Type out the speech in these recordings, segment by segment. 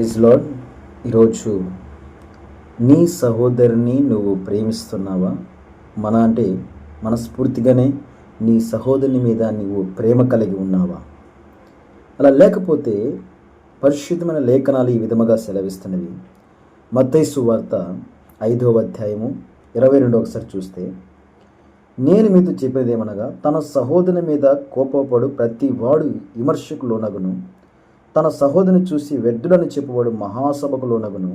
Praise lord. ఈరోజు నీ సహోదరుని నువ్వు ప్రేమిస్తున్నావా? మనస్ఫూర్తిగానే నీ సహోదరుని మీద నీవు ప్రేమ కలిగి ఉన్నావా? అలా లేకపోతే పరిశుద్ధమైన లేఖనాలు ఈ విధముగా సెలవిస్తున్నవి. మత్తయి సువార్త 5వ అధ్యాయము 22 ఒకసారి చూస్తే, నేను మీతో చెప్పేదేమనగా, తన సహోదరుని మీద కోపపడు ప్రతి వాడు విమర్శకు లోనగును, తన సహోదరుని చూసి వ్యర్థుడని చెప్పువాడు మహాసభకు లోనగును,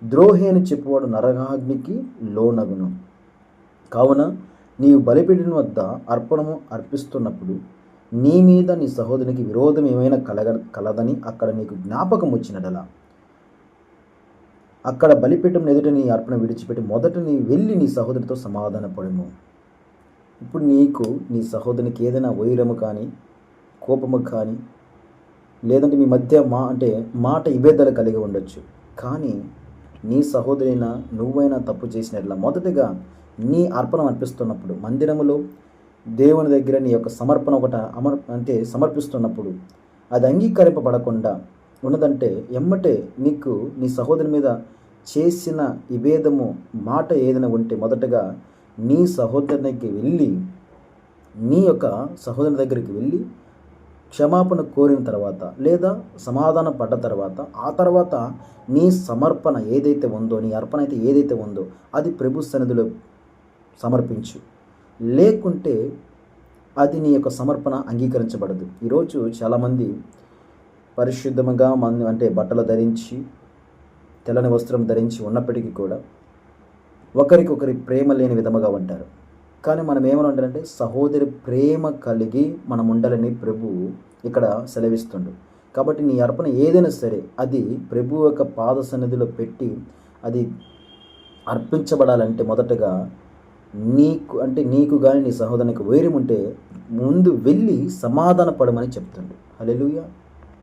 ద్రోహి అని చెప్పువాడు నరకాగ్నికి లోనగును. కావున నీవు బలిపీఠం వద్ద అర్పణము అర్పిస్తున్నప్పుడు నీ మీద నీ సహోదరునికి విరోధం ఏమైనా కలదని అక్కడ నీకు జ్ఞాపకం వచ్చినడలా, అక్కడ బలిపీఠం ఎదుట నీ అర్పణ విడిచిపెట్టి మొదట నీ వెళ్ళి నీ సహోదరితో సమాధానపడము. ఇప్పుడు నీకు నీ సహోదరునికి ఏదైనా వైరము కానీ, కోపము కానీ, లేదంటే మీ మధ్య మాట విభేదాలు కలిగి ఉండొచ్చు. కానీ నీ సహోదరైనా నువ్వైనా తప్పు చేసినట్లా మొదటగా నీ అర్పణ అర్పిస్తున్నప్పుడు, మందిరములో దేవుని దగ్గర నీ యొక్క సమర్పణ సమర్పిస్తున్నప్పుడు అది అంగీకరింపబడకుండా ఉన్నదంటే ఎమ్మటే నీకు నీ సహోదరుని మీద చేసిన విభేదము మాట ఏదైనా ఉంటే మొదటగా నీ సహోదరునికి వెళ్ళి, నీ యొక్క సహోదరుని దగ్గరికి వెళ్ళి క్షమాపణ కోరిన తర్వాత లేదా సమాధాన పడ్డ తర్వాత, ఆ తర్వాత నీ సమర్పణ ఏదైతే ఉందో, నీ అర్పణ అయితే ఏదైతే ఉందో అది ప్రభు సన్నిధిలో సమర్పించు. లేకుంటే అది నీ యొక్క సమర్పణ అంగీకరించబడదు. ఈరోజు చాలామంది పరిశుద్ధముగా బట్టలు ధరించి, తెల్లని వస్త్రం ధరించి ఉన్నప్పటికీ కూడా ఒకరికొకరి ప్రేమ లేని విధముగా ఉంటారు. కానీ మనం ఏమనంటారంటే సహోదరి ప్రేమ కలిగి మనం ఉండాలని ప్రభువు ఇక్కడ సెలవిస్తుండు. కాబట్టి నీ అర్పణ ఏదైనా సరే అది ప్రభు యొక్క పాద సన్నిధిలో పెట్టి అది అర్పించబడాలంటే మొదటగా నీకు కానీ నీ సహోదరునికి వైరం ఉంటే ముందు వెళ్ళి సమాధాన పడమని చెప్తుండు. హల్లెలూయా.